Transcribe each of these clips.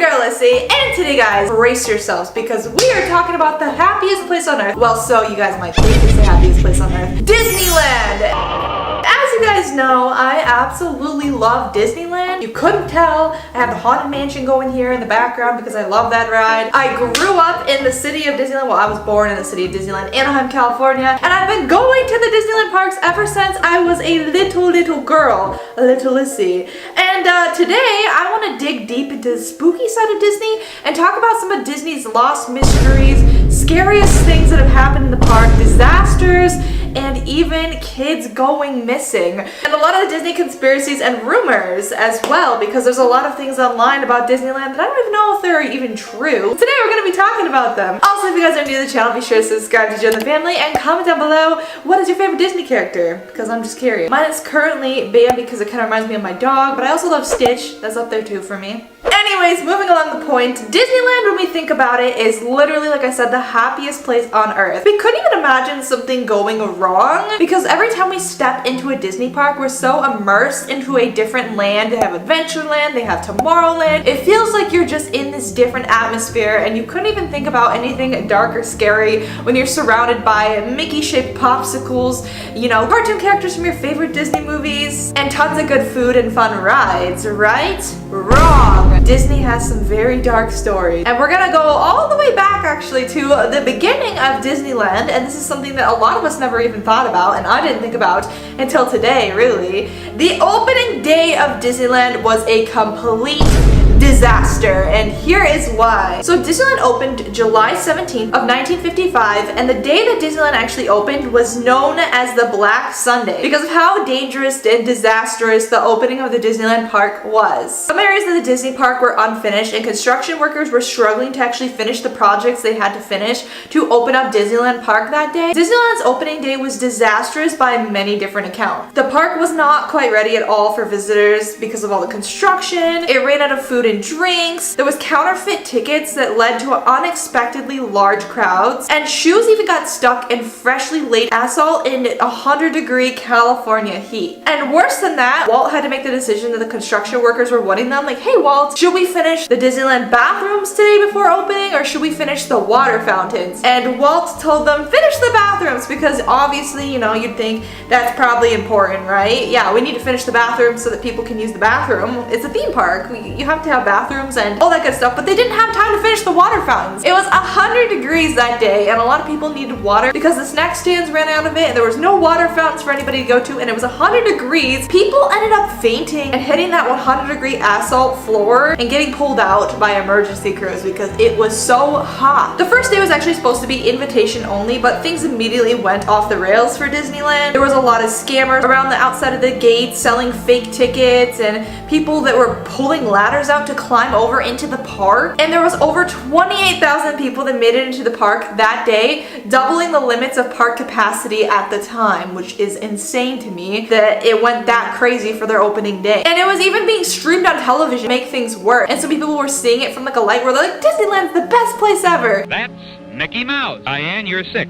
girl Lyssy, and today guys, brace yourselves because we are talking about the happiest place on earth. Well, so you guys might think it's the happiest place on earth. Disneyland! As you guys know, I absolutely love Disneyland. You couldn't tell. I have the Haunted Mansion going here in the background because I love that ride. I grew up in the city of Disneyland. Well, I was born in the city of Disneyland, Anaheim, California, and I've been going to the Disneyland parks ever since I was a little girl, a little Lyssy. And today I want to dig deep into the spooky side of Disney and talk about some of Disney's lost mysteries, scariest things that have happened in the park, disasters, and even kids going missing. And a lot of the Disney conspiracies and rumors as well, because there's a lot of things online about Disneyland that I don't even know if they're even true. Today we're going to be talking about them. Also, if you guys are new to the channel, be sure to subscribe to join the family and comment down below what is your favorite Disney character, because I'm just curious. Mine is currently Bam because it kind of reminds me of my dog, but I also love Stitch. That's up there too for me. Anyways, moving along the point, Disneyland, when we think about it, is literally, like I said, the happiest place on earth. We couldn't even imagine something going wrong because every time we step into a Disney park, we're so immersed into a different land. They have Adventureland, they have Tomorrowland. It feels like you're just in this different atmosphere and you couldn't even think about anything dark or scary when you're surrounded by Mickey-shaped popsicles, you know, cartoon characters from your favorite Disney movies, and tons of good food and fun rides, right? Wrong! Disney has some very dark stories, and we're gonna go all the way back actually to the beginning of Disneyland, and this is something that a lot of us never even thought about, and I didn't think about until today, really. The opening day of Disneyland was a complete disaster, and here is why. So Disneyland opened July 17th of 1955, and the day that Disneyland actually opened was known as the Black Sunday because of how dangerous and disastrous the opening of the Disneyland park was. Some areas of the Disney park were unfinished, and construction workers were struggling to actually finish the projects they had to finish to open up Disneyland Park that day. Disneyland's opening day was disastrous by many different accounts. The park was not quite ready at all for visitors because of all the construction. It ran out of food and drinks. There was counterfeit tickets that led to unexpectedly large crowds, and shoes even got stuck in freshly laid asphalt in 100-degree California heat. And worse than that, Walt had to make the decision that the construction workers were wanting them, like, hey Walt, should we finish the Disneyland bathrooms today before opening, or should we finish the water fountains? And Walt told them, finish the bathrooms, because obviously, you know, you'd think that's probably important, right? Yeah, we need to finish the bathrooms so that people can use the bathroom. It's a theme park. You have to have bathrooms and all that good stuff, but they didn't have time to finish the water fountains. It was 100 degrees that day, and a lot of people needed water because the snack stands ran out of it, and there was no water fountains for anybody to go to, and it was 100 degrees. People ended up fainting and hitting that 100-degree asphalt floor and getting pulled out by emergency crews because it was so hot. The first day was actually supposed to be invitation only, but things immediately went off the rails for Disneyland. There was a lot of scammers around the outside of the gate selling fake tickets, and people that were pulling ladders out to climb over into the park. And there was over 28,000 people that made it into the park that day, doubling the limits of park capacity at the time, which is insane to me that it went that crazy for their opening day. And it was even being streamed on television to make things worse. And so people were seeing it from like a light where they're like, Disneyland's the best place ever. That's Mickey Mouse. Diane, you're 6.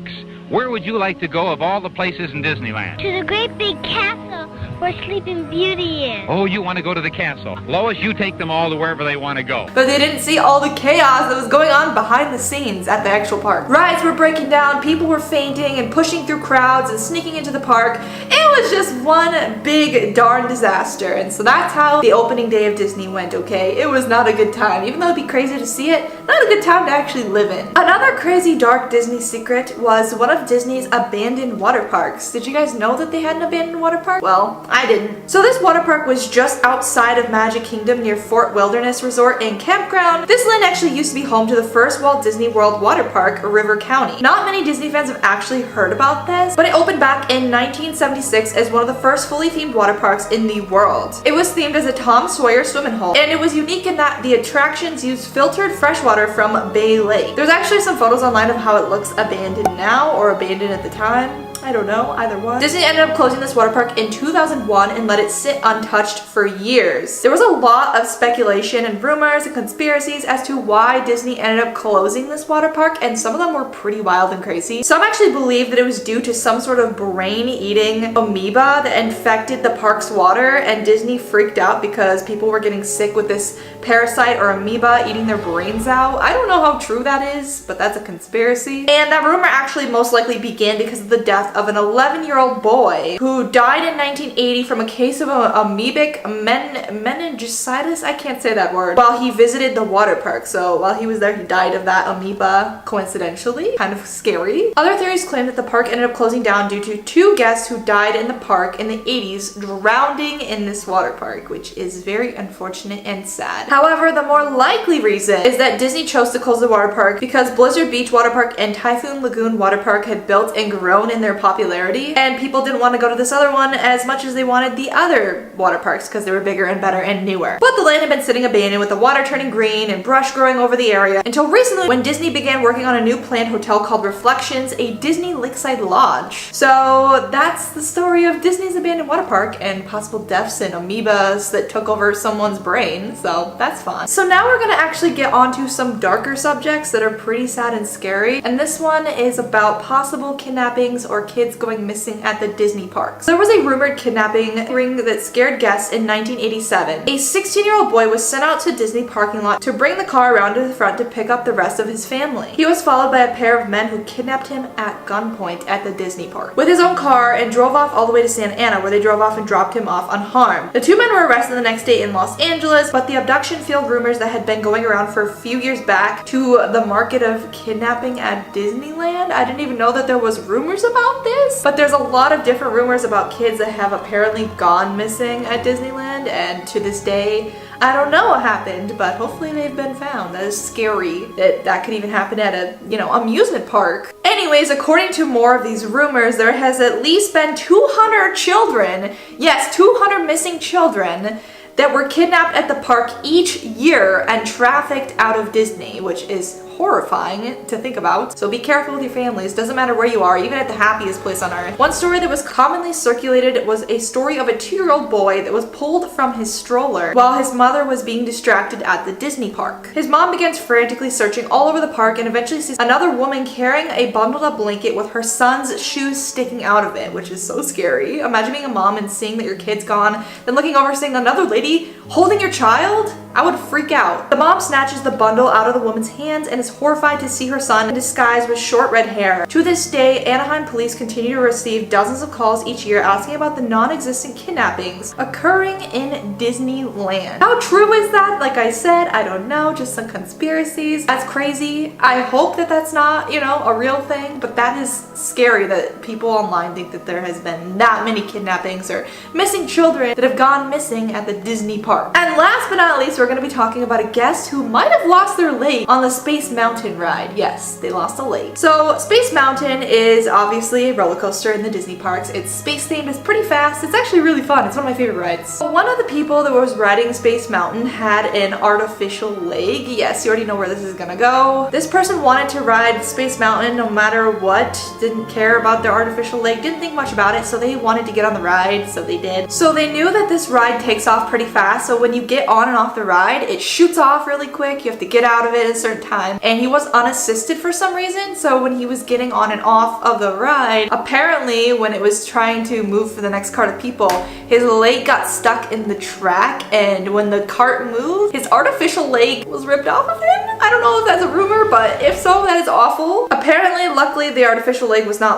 Where would you like to go of all the places in Disneyland? To the great big castle where Sleeping Beauty is. Oh, you want to go to the castle. Lois, you take them all to wherever they want to go. But they didn't see all the chaos that was going on behind the scenes at the actual park. Rides were breaking down, people were fainting and pushing through crowds and sneaking into the park. It was just one big darn disaster. And so that's how the opening day of Disney went, okay? It was not a good time. Even though it'd be crazy to see it, not a good time to actually live in. Another crazy dark Disney secret was one of Disney's abandoned water parks. Did you guys know that they had an abandoned water park? Well, I didn't. So this water park was just outside of Magic Kingdom near Fort Wilderness Resort and Campground. This land actually used to be home to the first Walt Disney World water park, River County. Not many Disney fans have actually heard about this, but it opened back in 1976 as one of the first fully themed water parks in the world. It was themed as a Tom Sawyer swimming hole, and it was unique in that the attractions used filtered fresh water from Bay Lake. There's actually some photos online of how it looks abandoned now or abandoned at the time. I don't know, either one. Disney ended up closing this water park in 2001 and let it sit untouched for years. There was a lot of speculation and rumors and conspiracies as to why Disney ended up closing this water park, and some of them were pretty wild and crazy. Some actually believe that it was due to some sort of brain-eating amoeba that infected the park's water, and Disney freaked out because people were getting sick with this parasite or amoeba eating their brains out. I don't know how true that is, but that's a conspiracy. And that rumor actually most likely began because of the death of an 11-year-old boy who died in 1980 from a case of amoebic meningitis, I can't say that word, while he visited the water park. So while he was there, he died of that amoeba coincidentally. Kind of scary. Other theories claim that the park ended up closing down due to 2 guests who died in the park in the 80s drowning in this water park, which is very unfortunate and sad. However, the more likely reason is that Disney chose to close the water park because Blizzard Beach Water Park and Typhoon Lagoon Water Park had built and grown in their popularity, and people didn't want to go to this other one as much as they wanted the other water parks because they were bigger and better and newer. But the land had been sitting abandoned with the water turning green and brush growing over the area until recently when Disney began working on a new planned hotel called Reflections, a Disney lakeside lodge. So that's the story of Disney's abandoned water park and possible deaths and amoebas that took over someone's brain, so that's fun. So now we're gonna actually get onto some darker subjects that are pretty sad and scary, and this one is about possible kidnappings or kids going missing at the Disney parks. There was a rumored kidnapping ring that scared guests in 1987. A 16-year-old boy was sent out to Disney parking lot to bring the car around to the front to pick up the rest of his family. He was followed by a pair of men who kidnapped him at gunpoint at the Disney park with his own car and drove off all the way to Santa Ana, where they drove off and dropped him off unharmed. The 2 men were arrested the next day in Los Angeles, but the abduction fueled rumors that had been going around for a few years back to the market of kidnapping at Disneyland. I didn't even know that there was rumors about this, but there's a lot of different rumors about kids that have apparently gone missing at Disneyland, and to this day I don't know what happened, but hopefully they've been found. That is scary that could even happen at a, amusement park. Anyways, according to more of these rumors, there has at least been 200 children, yes, 200 missing children that were kidnapped at the park each year and trafficked out of Disney, which is horrifying to think about. So be careful with your families. Doesn't matter where you are, even at the happiest place on earth. One story that was commonly circulated was a story of a 2-year-old boy that was pulled from his stroller while his mother was being distracted at the Disney park. His mom begins frantically searching all over the park and eventually sees another woman carrying a bundled up blanket with her son's shoes sticking out of it, which is so scary. Imagine being a mom and seeing that your kid's gone, then looking over seeing another lady holding your child. I would freak out. The mom snatches the bundle out of the woman's hands and is horrified to see her son disguised with short red hair. To this day, Anaheim police continue to receive dozens of calls each year asking about the non-existent kidnappings occurring in Disneyland. How true is that? Like I said, I don't know, just some conspiracies. That's crazy. I hope that that's not, a real thing, but that is scary that people online think that there has been that many kidnappings or missing children that have gone missing at the Disney park. And last but not least, we're going to be talking about a guest who might have lost their leg on the Space Mountain ride. Yes, they lost a leg. So Space Mountain is obviously a roller coaster in the Disney parks. It's space themed, it's pretty fast, it's actually really fun. It's one of my favorite rides. So one of the people that was riding Space Mountain had an artificial leg. Yes, you already know where this is gonna go. This person wanted to ride Space Mountain no matter what, didn't care about their artificial leg, didn't think much about it, so they wanted to get on the ride, so they did. So they knew that this ride takes off pretty fast, so when you get on and off the ride, it shoots off really quick. You have to get out of it at a certain time. And he was unassisted for some reason, so when he was getting on and off of the ride, apparently when it was trying to move for the next cart of people, his leg got stuck in the track, and when the cart moved, his artificial leg was ripped off of him. I don't know if that's a rumor, but if so, that is awful. Apparently, luckily, the artificial leg was not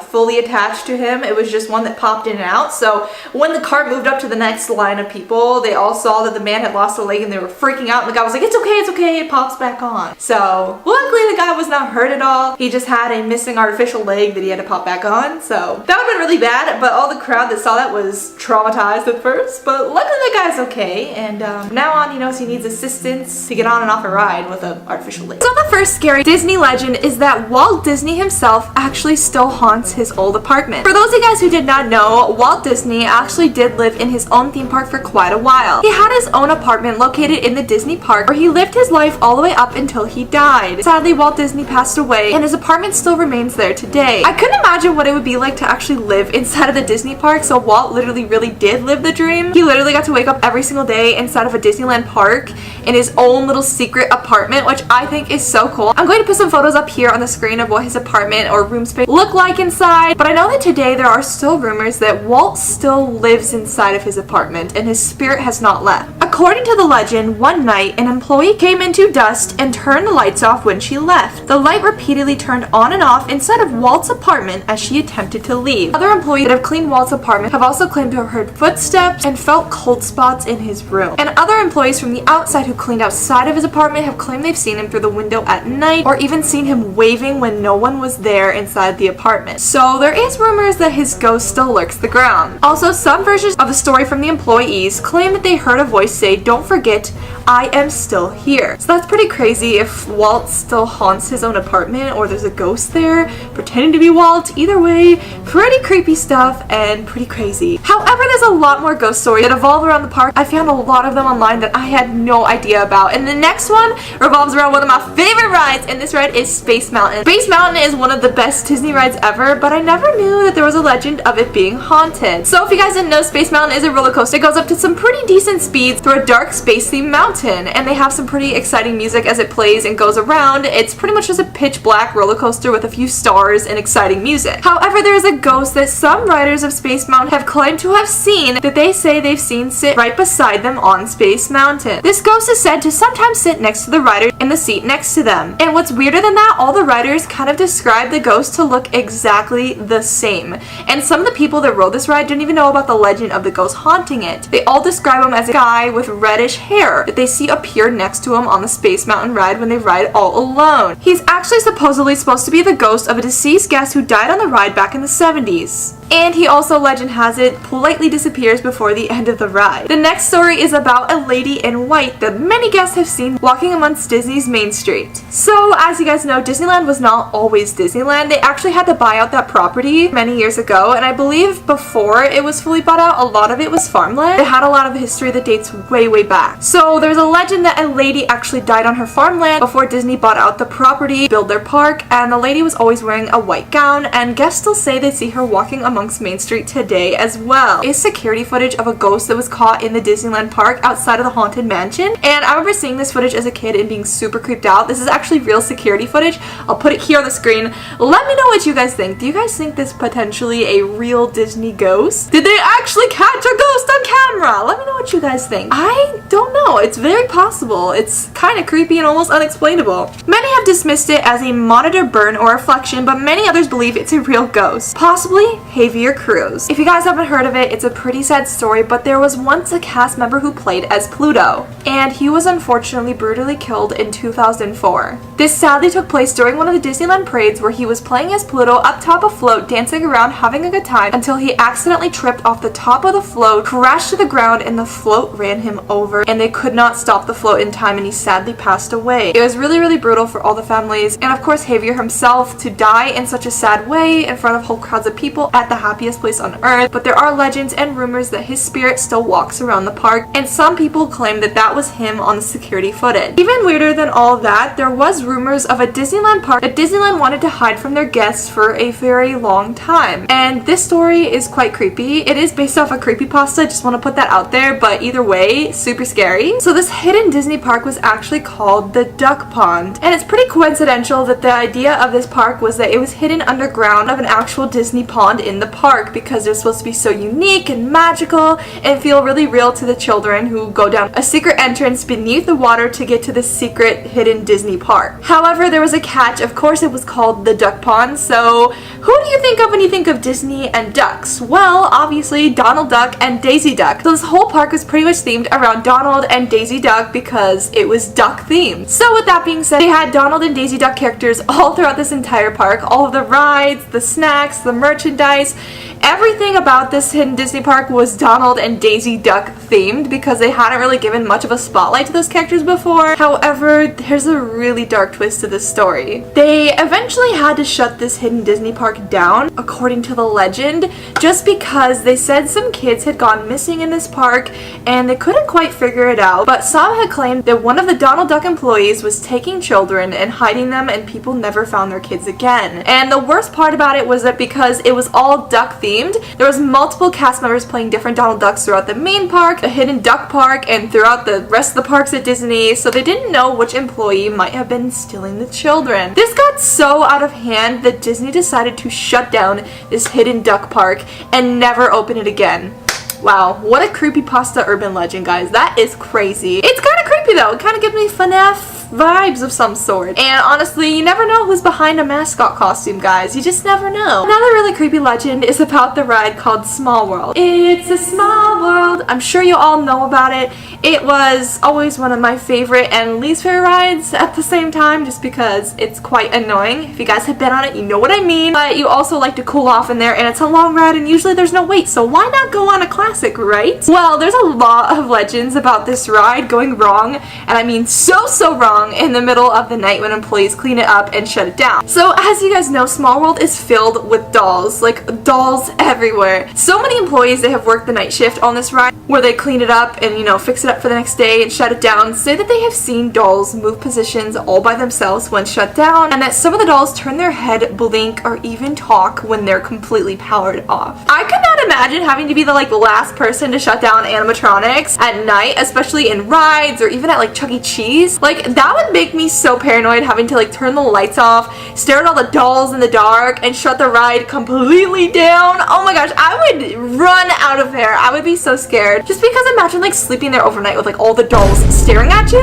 fully attached to him. It was just one that popped in and out. So when the cart moved up to the next line of people, they all saw that the man had lost a leg and they were freaking out, and the guy was like, it's okay, it pops back on. So luckily the guy was not hurt at all. He just had a missing artificial leg that he had to pop back on. So that would have been really bad, but all the crowd that saw that was traumatized at first, but luckily the guy's okay, and from now on he knows he needs assistance to get on and off a ride with the artificial lake. So the first scary Disney legend is that Walt Disney himself actually still haunts his old apartment. For those of you guys who did not know, Walt Disney actually did live in his own theme park for quite a while. He had his own apartment located in the Disney park where he lived his life all the way up until he died. Sadly, Walt Disney passed away and his apartment still remains there today. I couldn't imagine what it would be like to actually live inside of the Disney park, so Walt literally really did live the dream. He literally got to wake up every single day inside of a Disneyland park in his own little secret apartment, which I think is so cool. I'm going to put some photos up here on the screen of what his apartment or room space look like inside, but I know that today there are still rumors that Walt still lives inside of his apartment and his spirit has not left. According to the legend, one night an employee came into dust and turned the lights off when she left. The light repeatedly turned on and off inside of Walt's apartment as she attempted to leave. Other employees that have cleaned Walt's apartment have also claimed to have heard footsteps and felt cold spots in his room. And other employees from the outside who cleaned outside of his apartment have claimed they've seen him through the window at night or even seen him waving when no one was there inside the apartment. So there is rumors that his ghost still lurks the ground. Also, some versions of the story from the employees claim that they heard a voice say, "Don't forget, I am still here." So that's pretty crazy if Walt still haunts his own apartment or there's a ghost there pretending to be Walt. Either way, pretty creepy stuff and pretty crazy. However, there's a lot more ghost stories that evolve around the park. I found a lot of them online that I had no idea about. And the next one revolves around one of my favorite rides, and this ride is Space Mountain. Space Mountain is one of the best Disney rides ever, but I never knew that there was a legend of it being haunted. So if you guys didn't know, Space Mountain is a roller coaster. It goes up to some pretty decent speeds through a dark space-themed mountain, and they have some pretty exciting music as it plays and goes around. It's pretty much just a pitch black roller coaster with a few stars and exciting music. However, there is a ghost that some riders of Space Mountain have claimed to have seen that they say they've seen sit right beside them on Space Mountain. This ghost is said to sometimes sit next to the rider in the seat next to them. And what's weirder than that, all the riders kind of describe the ghost to look exactly the same. And some of the people that rode this ride didn't even know about the legend of the ghost haunting it. They all describe him as a guy with reddish hair that they see appear next to him on the Space Mountain ride when they ride all alone. He's actually supposedly supposed to be the ghost of a deceased guest who died on the ride back in the 70s. And he also, legend has it, politely disappears before the end of the ride. The next story is about a lady in white that many guests have seen walking amongst Disney's Main Street. So, as you guys know, Disneyland was not always Disneyland. They actually had to buy out that property many years ago, and I believe before it was fully bought out, a lot of it was farmland. It had a lot of history that dates way, way back. So, there's a legend that a lady actually died on her farmland before Disney bought out the property, built their park, and the lady was always wearing a white gown, and guests still say they see her walking amongst Main Street today as well. Is security footage of a ghost that was caught in the Disneyland park outside of the Haunted Mansion, and I remember seeing this footage as a kid and being super creeped out. This is actually real security footage. I'll put it here on the screen. Let me know what you guys think. Do you guys think this potentially a real Disney ghost? Did they actually catch a ghost on camera? Let me know what you guys think. I don't know. It's very possible. It's kind of creepy and almost unexplainable. Many have dismissed it as a monitor burn or reflection, but many others believe it's a real ghost. Possibly Javier Cruz. If you guys haven't heard of it, it's a pretty sad story, but there was once a cast member who played as Pluto, and he was unfortunately brutally killed in 2004. This sadly took place during one of the Disneyland parades where he was playing as Pluto up top a float, dancing around, having a good time, until he accidentally tripped off the top of the float, crashed to the ground, and the float ran him over, and they could not stop the float in time, and he sadly passed away. It was really, really brutal for all the families, and of course Javier himself to die in such a sad way in front of whole crowds of people at the happiest place on earth. But there are legends and rumors that his spirit still walks around the park, and some people claim that that was him on the security footage. Even weirder than all that, there was rumors of a Disneyland park that Disneyland wanted to hide from their guests for a very long time, and this story is quite creepy. It is based off a creepypasta, I just want to put that out there, but either way, super scary. So this hidden Disney park was actually called the Duck Pond, and it's pretty coincidental that the idea of this park was that it was hidden underground of an actual Disney pond in the park because they're supposed to be so unique and magical and feel really real to the children who go down a secret entrance beneath the water to get to this secret hidden Disney park. However, there was a catch. Of course, it was called the Duck Pond. So who do you think of when you think of Disney and ducks? Well, obviously Donald Duck and Daisy Duck. So this whole park was pretty much themed around Donald and Daisy Duck because it was duck themed. So with that being said, they had Donald and Daisy Duck characters all throughout this entire park. All of the rides, the snacks, the merchandise. Everything about this hidden Disney park was Donald and Daisy Duck themed because they hadn't really given much of a spotlight to those characters before. However, there's a really dark twist to this story. They eventually had to shut this hidden Disney park down, according to the legend, just because they said some kids had gone missing in this park and they couldn't quite figure it out. But some had claimed that one of the Donald Duck employees was taking children and hiding them, and people never found their kids again. And the worst part about it was that because it was all duck themed, there was multiple cast members playing different Donald Ducks throughout the main park, the hidden duck park, and throughout the rest of the parks at Disney, so they didn't know which employee might have been stealing the children. This got so out of hand that Disney decided to shut down this hidden duck park and never open it again. Wow, what a creepypasta urban legend, guys. That is crazy. It's kind of creepy though. It kind of gives me FNAF vibes of some sort. And honestly, you never know who's behind a mascot costume, guys. You just never know. Another really creepy legend is about the ride called Small World. It's a small world. I'm sure you all know about it. It was always one of my favorite and least favorite rides at the same time, just because it's quite annoying. If you guys have been on it, you know what I mean. But you also like to cool off in there, and it's a long ride, and usually there's no wait, so why not go on a classic, right? Well, there's a lot of legends about this ride going wrong, and I mean so wrong, in the middle of the night when employees clean it up and shut it down. So as you guys know, Small World is filled with dolls, like dolls everywhere. So many employees that have worked the night shift on this ride, where they clean it up and, you know, fix it up for the next day and shut it down, say that they have seen dolls move positions all by themselves when shut down, and that some of the dolls turn their head, blink, or even talk when they're completely powered off. I could not imagine having to be the last person to shut down animatronics at night, especially in rides or even at Chuck E. Cheese. That would make me so paranoid, having to turn the lights off, stare at all the dolls in the dark, and shut the ride completely down. Oh my gosh, I would run out of there. I would be so scared. Just because imagine sleeping there overnight with all the dolls staring at you.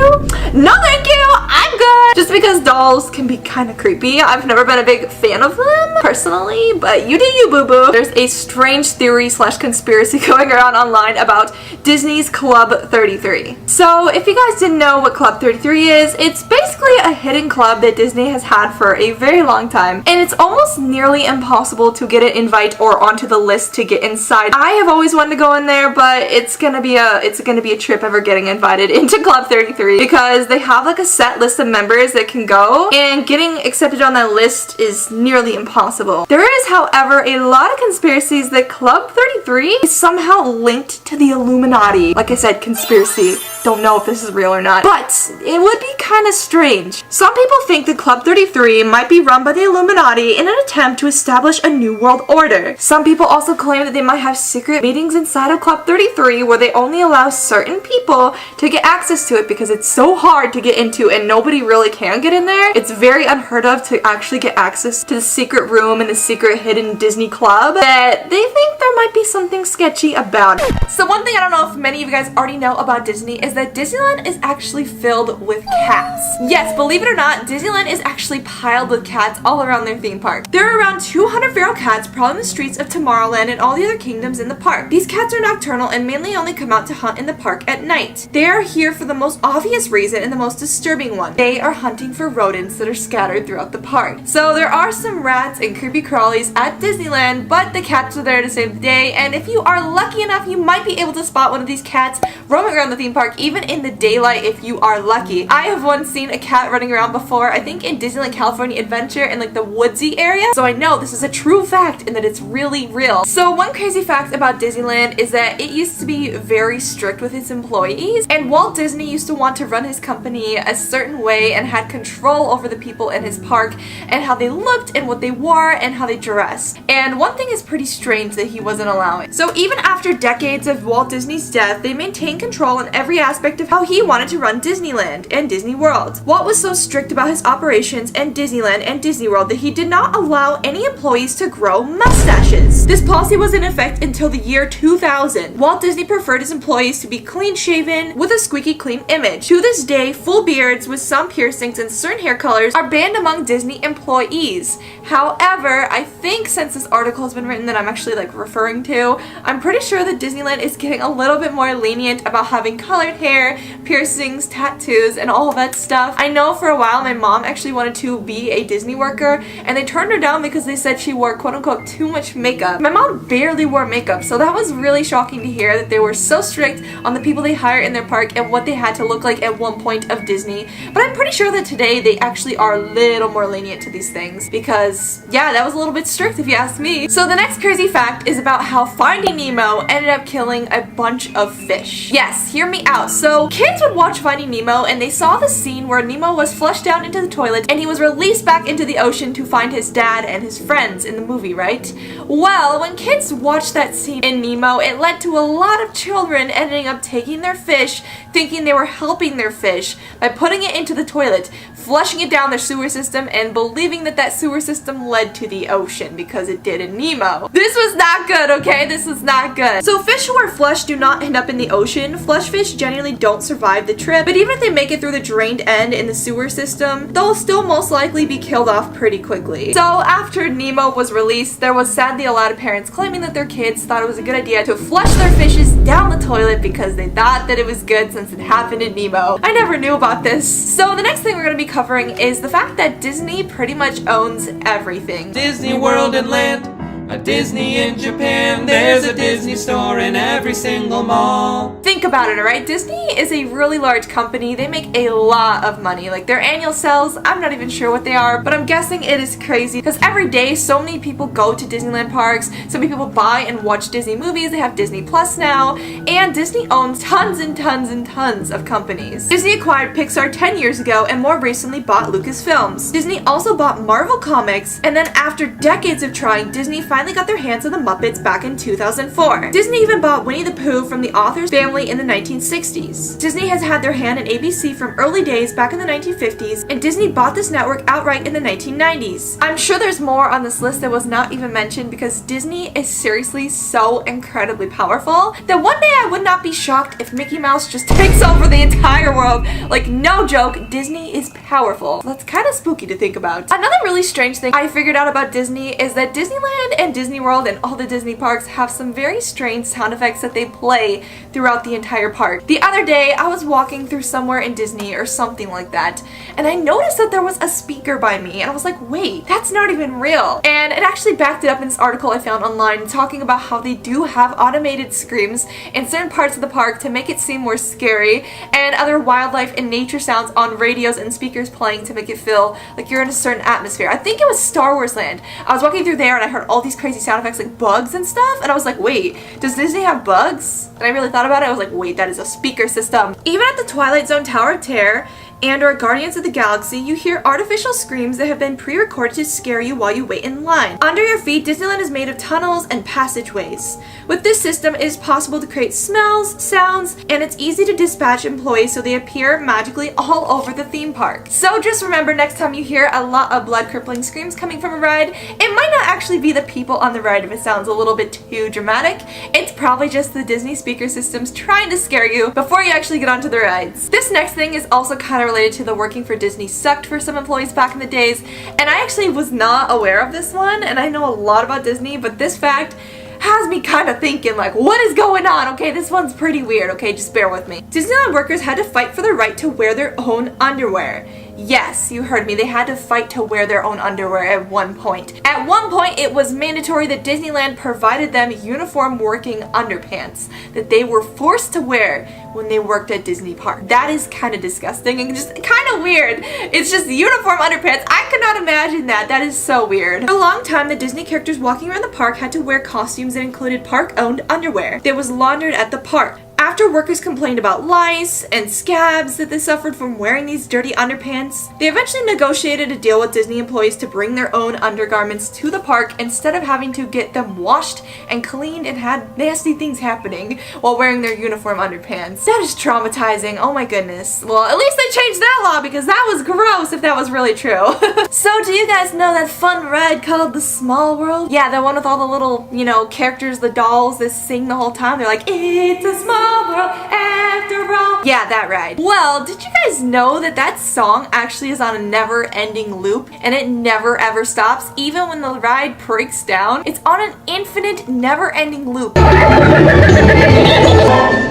No thank you, I'm good. Just because dolls can be kind of creepy. I've never been a big fan of them personally, but you do you, boo boo. There's a strange theory / conspiracy going around online about Disney's Club 33. So if you guys didn't know what Club 33 is, it's basically a hidden club that Disney has had for a very long time, and it's almost nearly impossible to get an invite or onto the list to get inside. I have always wanted to go in there, but it's gonna be a trip ever getting invited into Club 33 because they have a set list of members that can go, and getting accepted on that list is nearly impossible. There is, however, a lot of conspiracies that Club 33 is somehow linked to the Illuminati. Like I said, conspiracy. Don't know if this is real or not, but it would be kind of strange. Some people think that Club 33 might be run by the Illuminati in an attempt to establish a new world order. Some people also claim that they might have secret meetings inside of Club 33 where they only allow certain people to get access to it because it's so hard to get into and nobody really can get in there. It's very unheard of to actually get access to the secret room in the secret hidden Disney club, that they think there might be something sketchy about it. So one thing I don't know if many of you guys already know about Disney is that Disneyland is actually filled with cats. Yes, believe it or not, Disneyland is actually piled with cats all around their theme park. There are around 200 feral cats prowling the streets of Tomorrowland and all the other kingdoms in the park. These cats are nocturnal and mainly only come out to hunt in the park at night. They are here for the most obvious reason and the most disturbing one. They are hunting for rodents that are scattered throughout the park. So there are some rats and creepy crawlies at Disneyland, but the cats are there to save the day, and if you are lucky enough, you might be able to spot one of these cats roaming around the theme park even in the daylight if you are lucky. I have once seen a cat running around before, I think in Disneyland California Adventure in the woodsy area, so I know this is a true fact and that it's really real. So one crazy fact about Disneyland is that it used to be very strict with its employees, and Walt Disney used to want to run his company a certain way and had control over the people in his park and how they looked and what they wore and how they dressed. And one thing is pretty strange that he wasn't allowing. So even after decades of Walt Disney's death, they maintained control in every aspect of how he wanted to run Disneyland and Disney World. Walt was so strict about his operations and Disneyland and Disney World that he did not allow any employees to grow mustaches. This policy was in effect until the year 2000. Walt Disney preferred his employees to be clean shaven with a squeaky clean image. To this day, full beards with some some piercings and certain hair colors are banned among Disney employees. However, I think since this article has been written that I'm actually like referring to, I'm pretty sure that Disneyland is getting a little bit more lenient about having colored hair, piercings, tattoos, and all of that stuff. I know for a while my mom actually wanted to be a Disney worker, and they turned her down because they said she wore quote-unquote too much makeup. My mom barely wore makeup, so that was really shocking to hear that they were so strict on the people they hire in their park and what they had to look like at one point of Disney. But I'm pretty sure that today they actually are a little more lenient to these things because, yeah, that was a little bit strict if you ask me. So the next crazy fact is about how Finding Nemo ended up killing a bunch of fish. Yes, hear me out. So kids would watch Finding Nemo and they saw the scene where Nemo was flushed down into the toilet and he was released back into the ocean to find his dad and his friends in the movie, right? Well, when kids watched that scene in Nemo, it led to a lot of children ending up taking their fish, thinking they were helping their fish by putting it into the toilet, flushing it down their sewer system, and believing that that sewer system led to the ocean because it did in Nemo. This was not good, okay? This was not good. So fish who are flushed do not end up in the ocean. Flush fish generally don't survive the trip, but even if they make it through the drained end in the sewer system, they'll still most likely be killed off pretty quickly. So after Nemo was released, there was sadly a lot of parents claiming that their kids thought it was a good idea to flush their fishes down the toilet because they thought that it was good since it happened in Nemo. I never knew about this. So the next thing we're going to be covering is the fact that Disney pretty much owns everything. Disney World and Land, a Disney in Japan, there's a Disney store in every single mall. Think about it, alright? Disney is a really large company. They make a lot of money. Like their annual sales, I'm not even sure what they are, but I'm guessing it is crazy because every day so many people go to Disneyland parks, so many people buy and watch Disney movies. They have Disney Plus now, and Disney owns tons and tons and tons of companies. Disney acquired Pixar 10 years ago and more recently bought Lucasfilms. Disney also bought Marvel Comics, and then after decades of trying, Disney finally got their hands on the Muppets back in 2004. Disney even bought Winnie the Pooh from the author's family in the 1960s. Disney has had their hand in ABC from early days back in the 1950s, and Disney bought this network outright in the 1990s. I'm sure there's more on this list that was not even mentioned because Disney is seriously so incredibly powerful that one day I would not be shocked if Mickey Mouse just takes over the entire world. Like, no joke, Disney is powerful. That's kind of spooky to think about. Another really strange thing I figured out about Disney is that Disneyland and Disney World and all the Disney parks have some very strange sound effects that they play throughout the entire park. The other day, I was walking through somewhere in Disney or something like that, and I noticed that there was a speaker by me, and I was like, wait, that's not even real. And it actually backed it up in this article I found online talking about how they do have automated screams in certain parts of the park to make it seem more scary, and other wildlife and nature sounds on radios and speakers playing to make it feel like you're in a certain atmosphere. I think it was Star Wars Land. I was walking through there and I heard all these crazy sound effects like bugs and stuff, and I was like, wait, does Disney have bugs? And I really thought about it. I was like, wait, that is a speaker system. Even at the Twilight Zone Tower of Terror and or Guardians of the Galaxy, you hear artificial screams that have been pre-recorded to scare you while you wait in line. Under your feet, Disneyland is made of tunnels and passageways. With this system, it is possible to create smells, sounds, and it's easy to dispatch employees so they appear magically all over the theme park. So just remember, next time you hear a lot of blood-crippling screams coming from a ride, it might not actually be the people on the ride if it sounds a little bit too dramatic. It's probably just the Disney speaker systems trying to scare you before you actually get onto the rides. This next thing is also kind of related to the working for Disney sucked for some employees back in the days, and I actually was not aware of this one, and I know a lot about Disney, but this fact has me kind of thinking like, what is going on? Okay, this one's pretty weird, okay, just bear with me. Disneyland workers had to fight for the right to wear their own underwear. Yes, you heard me. They had to fight to wear their own underwear at one point. At one point, it was mandatory that Disneyland provided them uniform working underpants that they were forced to wear when they worked at Disney Park. That is kind of disgusting and just kind of weird. It's just uniform underpants. I could not imagine that. That is so weird. For a long time, the Disney characters walking around the park had to wear costumes that included park-owned underwear that was laundered at the park. After workers complained about lice and scabs that they suffered from wearing these dirty underpants, they eventually negotiated a deal with Disney employees to bring their own undergarments to the park instead of having to get them washed and cleaned and had nasty things happening while wearing their uniform underpants. That is traumatizing, oh my goodness. Well, at least they changed that law because that was gross if that was really true. So do you guys know that fun ride called the Small World? Yeah, the one with all the little, you know, characters, the dolls that sing the whole time. They're like, it's a small world. world after all. Yeah, that ride. Well, did you guys know that that song actually is on a never-ending loop and it never ever stops? Even when the ride breaks down, it's on an infinite, never-ending loop.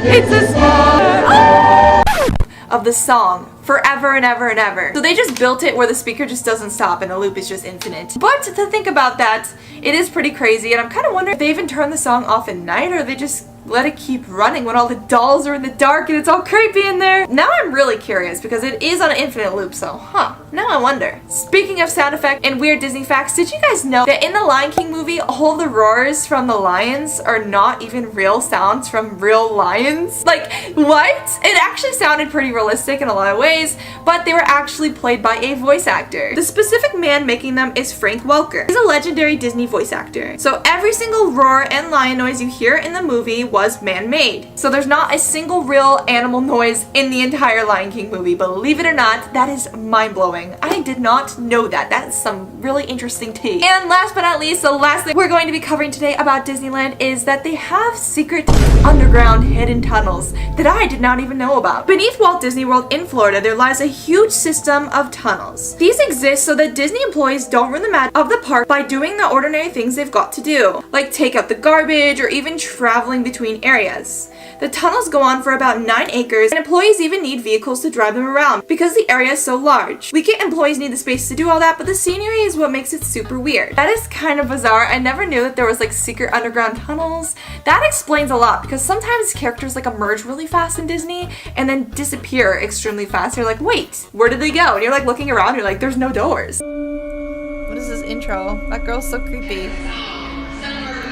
It's a song of the song forever and ever and ever. So they just built it where the speaker just doesn't stop and the loop is just infinite. But to think about that, it is pretty crazy, and I'm kind of wondering if they even turn the song off at night or they just let it keep running when all the dolls are in the dark and it's all creepy in there. Now I'm really curious because it is on an infinite loop, so now I wonder. Speaking of sound effect and weird Disney facts, did you guys know that in the Lion King movie, all the roars from the lions are not even real sounds from real lions? Like, what? It actually sounded pretty realistic in a lot of ways, but they were actually played by a voice actor. The specific man making them is Frank Welker. He's a legendary Disney voice actor. So every single roar and lion noise you hear in the movie was man-made. So there's not a single real animal noise in the entire Lion King movie. Believe it or not, that is mind-blowing. I did not know that. That is some really interesting tea. And last but not least, the last thing we're going to be covering today about Disneyland is that they have secret underground hidden tunnels that I did not even know about. Beneath Walt Disney World in Florida, there lies a huge system of tunnels. These exist so that Disney employees don't ruin the magic of the park by doing the ordinary things they've got to do, like take out the garbage or even traveling between areas. The tunnels go on for about 9 acres, and employees even need vehicles to drive them around because the area is so large. We get employees need the space to do all that, but the scenery is what makes it super weird. That is kind of bizarre. I never knew that there was like secret underground tunnels. That explains a lot because sometimes characters like emerge really fast in Disney and then disappear extremely fast. You're like, wait, where did they go? And you're like looking around, you're like, there's no doors. What is this intro? That girl's so creepy.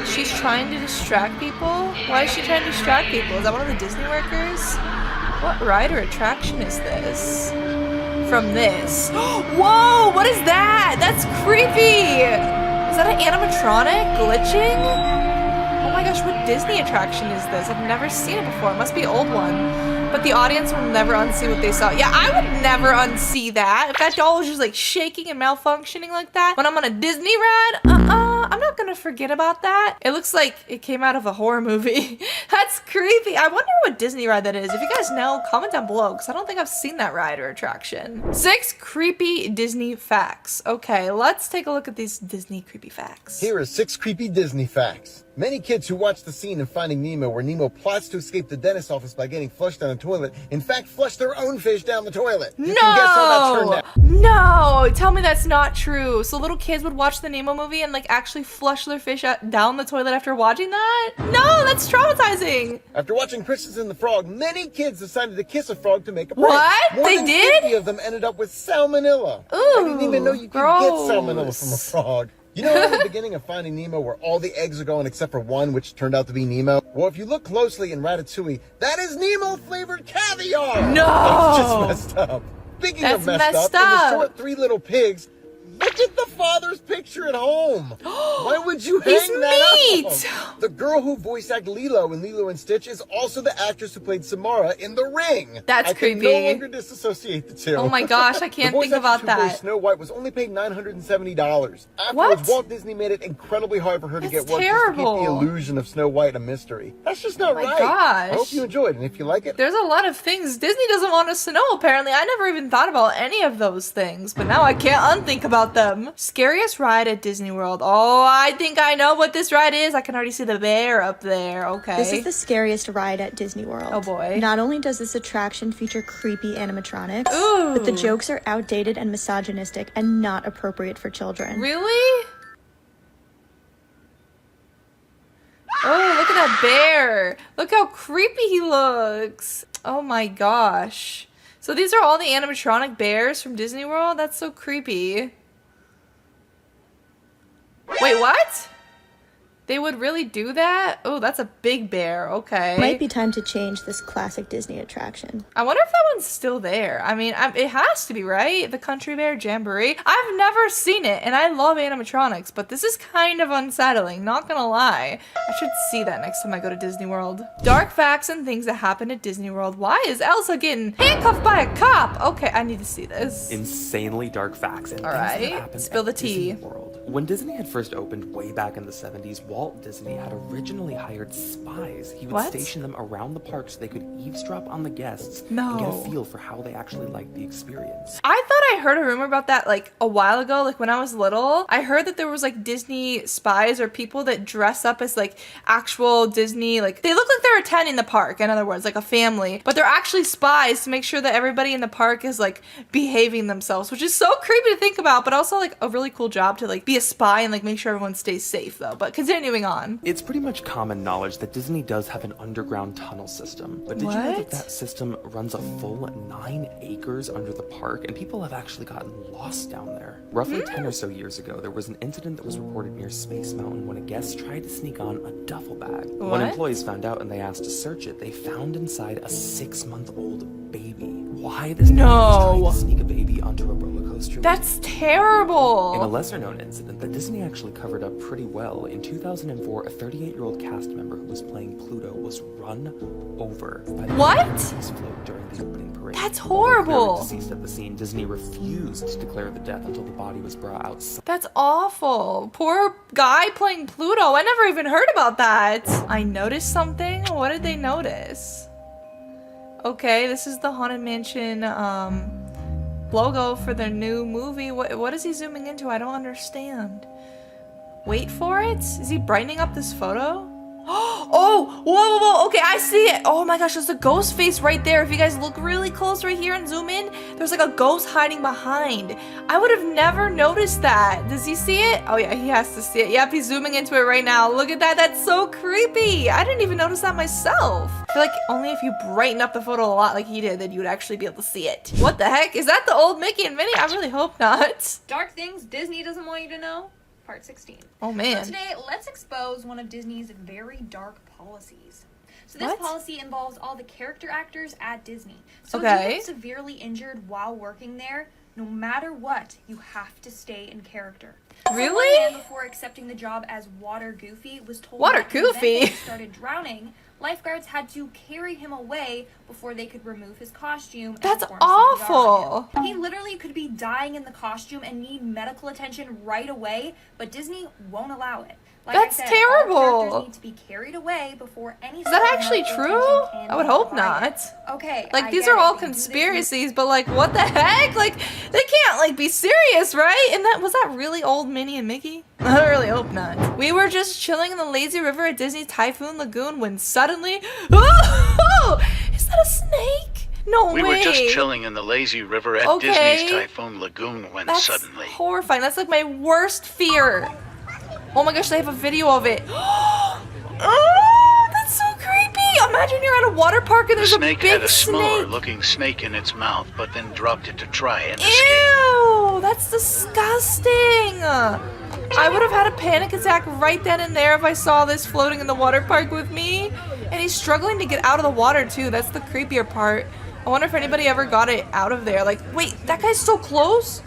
She's trying to distract people? Why is she trying to distract people? Is that one of the Disney workers? What ride or attraction is this? From this. Whoa! What is that? That's creepy! Is that an animatronic glitching? Oh my gosh, what Disney attraction is this? I've never seen it before. It must be an old one. But the audience will never unsee what they saw. Yeah, I would never unsee that. If that doll was just like shaking and malfunctioning like that when I'm on a Disney ride, I'm not gonna forget about that. It looks like it came out of a horror movie. That's creepy. I wonder what Disney ride that is. If you guys know, comment down below because I don't think I've seen that ride or attraction. 6 creepy Disney facts. Okay, let's take a look at these Disney creepy facts. Here are 6 creepy Disney facts. Many kids who watch the scene in Finding Nemo where Nemo plots to escape the dentist's office by getting flushed down the toilet, in fact flush their own fish down the toilet. You can guess how that turned out. No! Tell me that's not true. So little kids would watch the Nemo movie and like actually flush their fish down the toilet after watching that? No, that's traumatizing. After watching Princess and the Frog, many kids decided to kiss a frog to make a prank. What? More They than did? 50 of them ended up with salmonella. Ooh, I didn't even know you could gross. get salmonella from a frog. You know in the beginning of Finding Nemo where all the eggs are gone except for one, which turned out to be Nemo? Well, if you look closely in Ratatouille, that is Nemo-flavored caviar! No! That's just messed up. Speaking of messed up, in the short Three Little Pigs, look at the father's picture at home. Why would you hang that up? The girl who voice acted Lilo in Lilo and Stitch is also the actress who played Samara in The Ring. That's creepy. I can no longer disassociate the two. Oh my gosh, I can't think about The voice actress who that. voiced Snow White was only paid $970. Afterwards, What? Walt Disney made it incredibly hard for her to That's get work just to keep terrible. the illusion of Snow White a mystery. That's just not my right. gosh. I hope you enjoyed, and if you like it, There's a lot of things Disney doesn't want us to know, apparently. I never even thought about any of those things, but now I can't unthink about them. Scariest ride at Disney World. Oh, I think I know what this ride is. I can already see the bear up there. Okay. This is the scariest ride at Disney World. Oh boy. Not only does this attraction feature creepy animatronics, Ooh. but the jokes are outdated and misogynistic and not appropriate for children. Really? Oh, look at that bear. Look how creepy he looks. Oh my gosh. So these are all the animatronic bears from Disney World? That's so creepy. Wait, what? They would really do that? Oh, that's a big bear. Okay. Might be time to change this classic Disney attraction. I wonder if that one's still there. I mean, it has to be, right? The Country Bear Jamboree. I've never seen it, and I love animatronics, but this is kind of unsettling, not gonna lie. I should see that next time I go to Disney World. Dark facts and things that happen at Disney World. Why is Elsa getting handcuffed by a cop? Okay, I need to see this. Insanely dark facts and All things that right, happen spill the at Disney tea. World. When Disney had first opened way back in the 70s, Walt Disney had originally hired spies. He would station them around the park so they could eavesdrop on the guests and get a feel for how they actually liked the experience. I thought I heard a rumor about that like a while ago, like when I was little. I heard that there was like Disney spies or people that dress up as like actual Disney, like they look like they're attending the park, in other words, like a family, but they're actually spies to make sure that everybody in the park is like behaving themselves, which is so creepy to think about, but also like a really cool job to like be a spy and like make sure everyone stays safe though. But continuing on. It's pretty much common knowledge that Disney does have an underground tunnel system, but did you know that that system runs a full 9 acres under the park, and people have actually gotten lost down there. Roughly 10 or so years ago, there was an incident that was reported near Space Mountain when a guest tried to sneak on a duffel bag. When employees found out and they asked to search it, they found inside a 6-month-old baby. Why this man was trying to sneak a baby onto a roller coaster? That's terrible. In a lesser-known incident that Disney actually covered up pretty well, in 2004, a 38-year-old cast member who was playing Pluto was run over by the float during the opening parade. That's horrible. Deceased at the scene, Disney refused to declare the death until the body was brought outside. That's awful. Poor guy playing Pluto. I never even heard about that. I noticed something. What did they notice? Okay, this is the Haunted Mansion logo for their new movie. What is he zooming into? I don't understand. Wait for it? Is he brightening up this photo? Oh, whoa, okay, I see it. Oh my gosh, there's a ghost face right there. If you guys look really close right here and zoom in, there's like a ghost hiding behind. I would have never noticed that. Does he see it? Oh yeah, he has to see it. Yep, he's zooming into it right now. Look at that, that's so creepy. I didn't even notice that myself. I feel like only if you brighten up the photo a lot like he did, then you would actually be able to see it. What the heck? Is that the old Mickey and Minnie? I really hope not. Dark things Disney doesn't want you to know. Part 16. Oh man. So today, let's expose one of Disney's very dark policies. So this policy involves all the character actors at Disney. So if you get severely injured while working there, no matter what, you have to stay in character. Really? So one man before accepting the job as Water Goofy was told that when he started drowning, lifeguards had to carry him away before they could remove his costume. That's awful. He literally could be dying in the costume and need medical attention right away, but Disney won't allow it. Like That's I said, terrible. All characters need to be carried away before any. Is that actually true? I would hope not. Okay. Like these are all conspiracies, but like what the heck? Like they can't like be serious, right? And was that really old Minnie and Mickey? I really hope not. We were just chilling in the lazy river at Disney's Typhoon Lagoon when suddenly, oh, is that a snake? No way. We were just chilling in the lazy river at Disney's Typhoon Lagoon when suddenly. That's horrifying. That's like my worst fear. Oh my gosh, they have a video of it. Oh, that's so creepy. Imagine you're at a water park and there's a big snake. The snake had a similar looking snake in its mouth, but then dropped it to try and escape. Ew, that's disgusting. I would have had a panic attack right then and there if I saw this floating in the water park with me. And he's struggling to get out of the water too. That's the creepier part. I wonder if anybody ever got it out of there. Like, wait, that guy's so close?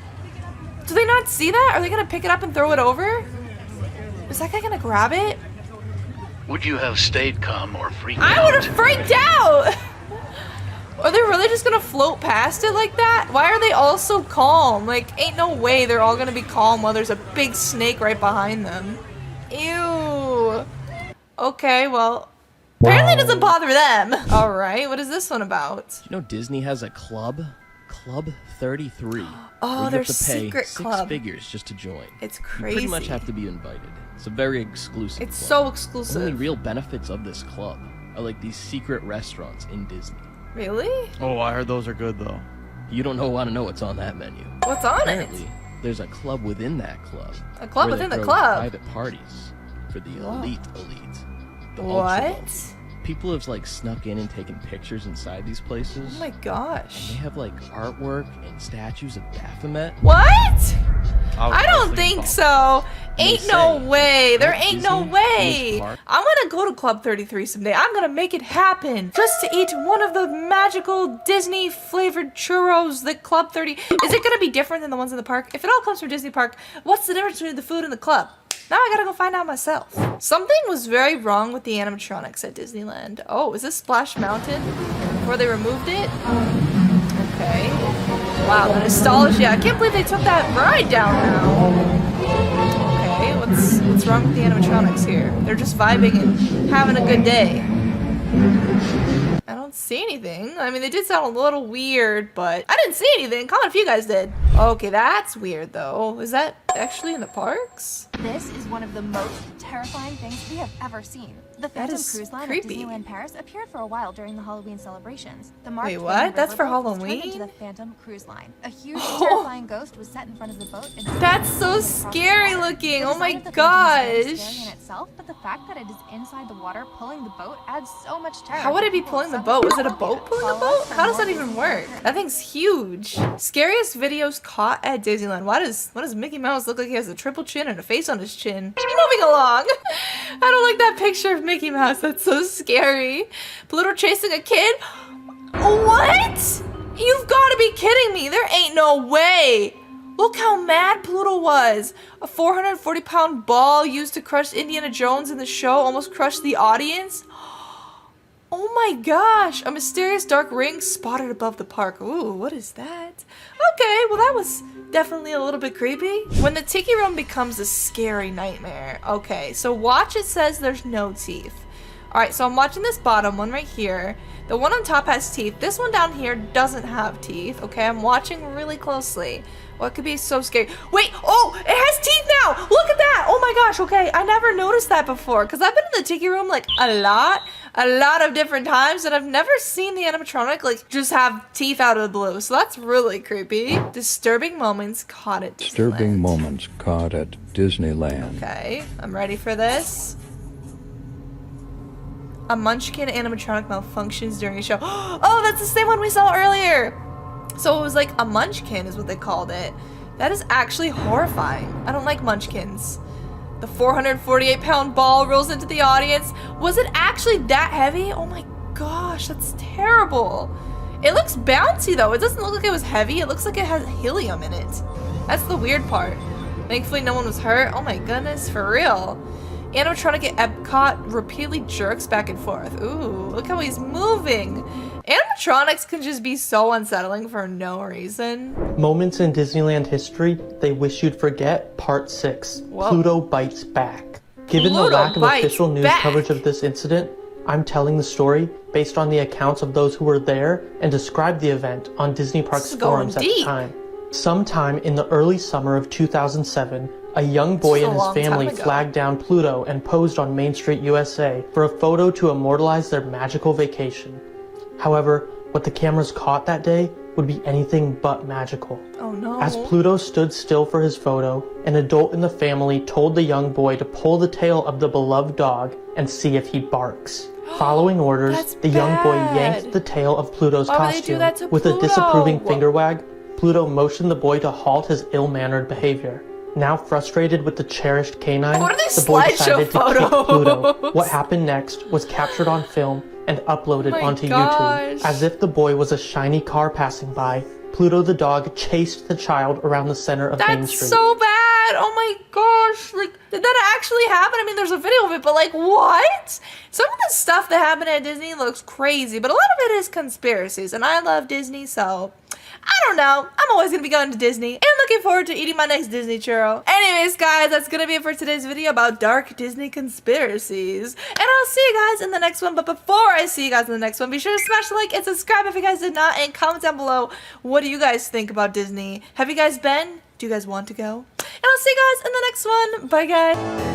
Do they not see that? Are they gonna pick it up and throw it over? Is that guy gonna grab it? Would you have stayed calm or freaked out? I would have freaked out! Are they really just gonna float past it like that? Why are they all so calm? Like, ain't no way they're all gonna be calm while there's a big snake right behind them. Ew. Okay, well, apparently it doesn't bother them. Alright, what is this one about? You know Disney has a club? Club 33. Oh, their secret 6 club. figures just to join. It's crazy. You pretty much have to be invited. It's a very exclusive It's club. so exclusive. The only real benefits of this club are like these secret restaurants in Disney. Really? Oh, I heard those are good though. You don't want to know what's on that menu. What's on Apparently, there's a club within that club. A club where within they the throw club? Private parties for the elite. The What? ultra-elite. People have like snuck in and taken pictures inside these places. Oh my gosh. And they have like artwork and statues of Baphomet. What? I don't think so. Ain't no way. There ain't no way. I'm gonna go to Club 33 someday. I'm gonna make it happen. Just to eat one of the magical Disney flavored churros that Club 30. Is it gonna be different than the ones in the park? If it all comes from Disney Park, what's the difference between the food and the club? Now I gotta go find out myself. Something was very wrong with the animatronics at Disneyland. Oh, is this Splash Mountain? Before they removed it? Okay. Wow, the nostalgia. I can't believe they took that ride down now. What's wrong with the animatronics here? They're just vibing and having a good day. I don't see anything. I mean, they did sound a little weird, but I didn't see anything. Comment if you guys did. Okay, that's weird though. Is that actually in the parks? This is one of the most terrifying things we have ever seen. The Phantom Cruise Line at Disneyland Paris appeared for a while during the Halloween celebrations. The Wait, what? That's for Halloween? Into the Phantom Cruise Line. A huge, terrifying ghost was set in front of the boat. And that's so scary looking. Oh my gosh. Scary in itself, but the fact that it is inside the water pulling the boat adds so much terror. How would it be pulling the boat? Was it a boat pulling the boat? How does that even work? That thing's huge. Scariest videos caught at Disneyland. Why does Mickey Mouse look like he has a triple chin and a face on his chin? Moving along. I don't like that picture of Mickey Mouse. That's so scary. Pluto chasing a kid? What? You've got to be kidding me. There ain't no way. Look how mad Pluto was. A 440-pound ball used to crush Indiana Jones in the show almost crushed the audience. Oh my gosh, a mysterious dark ring spotted above the park. Ooh, what is that? Okay, well that was definitely a little bit creepy. When the Ticky Room becomes a scary nightmare. Okay, so watch, it says there's no teeth. Alright, so I'm watching this bottom one right here. The one on top has teeth. This one down here doesn't have teeth. Okay, I'm watching really closely. What could be so scary? Wait, oh, it has teeth now! Look at that! Oh my gosh, okay, I never noticed that before. Because I've been in the Ticky Room like a lot of different times, and I've never seen the animatronic like just have teeth out of the blue. So that's really creepy. Disturbing moments caught at Disneyland. Disturbing moments caught at Disneyland. Okay, I'm ready for this. A Munchkin animatronic malfunctions during a show. Oh, that's the same one we saw earlier. So it was like a Munchkin is what they called it. That is actually horrifying. I don't like Munchkins. The 448-pound ball rolls into the audience. Was it actually that heavy? Oh my gosh, that's terrible. It looks bouncy though. It doesn't look like it was heavy. It looks like it has helium in it. That's the weird part. Thankfully no one was hurt. Oh my goodness, for real. Animatronic at Epcot repeatedly jerks back and forth. Ooh, look how he's moving. Animatronics can just be so unsettling for no reason. Moments in Disneyland history they wish you'd forget, part 6. Whoa. Pluto bites back. Given the lack of official news coverage of this incident, I'm telling the story based on the accounts of those who were there and described the event on Disney Parks forums at the time. Sometime in the early summer of 2007, a young boy and his family flagged down Pluto and posed on Main Street, USA for a photo to immortalize their magical vacation. However, what the cameras caught that day would be anything but magical. Oh no. As Pluto stood still for his photo, an adult in the family told the young boy to pull the tail of the beloved dog and see if he barks. Following orders, the young boy yanked the tail of Pluto's costume. With a disapproving finger wag, Pluto motioned the boy to halt his ill-mannered behavior. Now frustrated with the cherished canine, the boy decided to kick Pluto. What happened next was captured on film and uploaded onto YouTube. As if the boy was a shiny car passing by, Pluto the dog chased the child around the center of Main Street. That's so bad! Oh my gosh! Like, did that actually happen? I mean, there's a video of it, but like, what? Some of the stuff that happened at Disney looks crazy, but a lot of it is conspiracies, and I love Disney, so I don't know. I'm always gonna be going to Disney and looking forward to eating my next Disney churro. Anyways, guys, that's gonna be it for today's video about dark Disney conspiracies. And I'll see you guys in the next one. But before I see you guys in the next one, be sure to smash the like and subscribe if you guys did not. And comment down below, what do you guys think about Disney? Have you guys been? Do you guys want to go? And I'll see you guys in the next one. Bye, guys.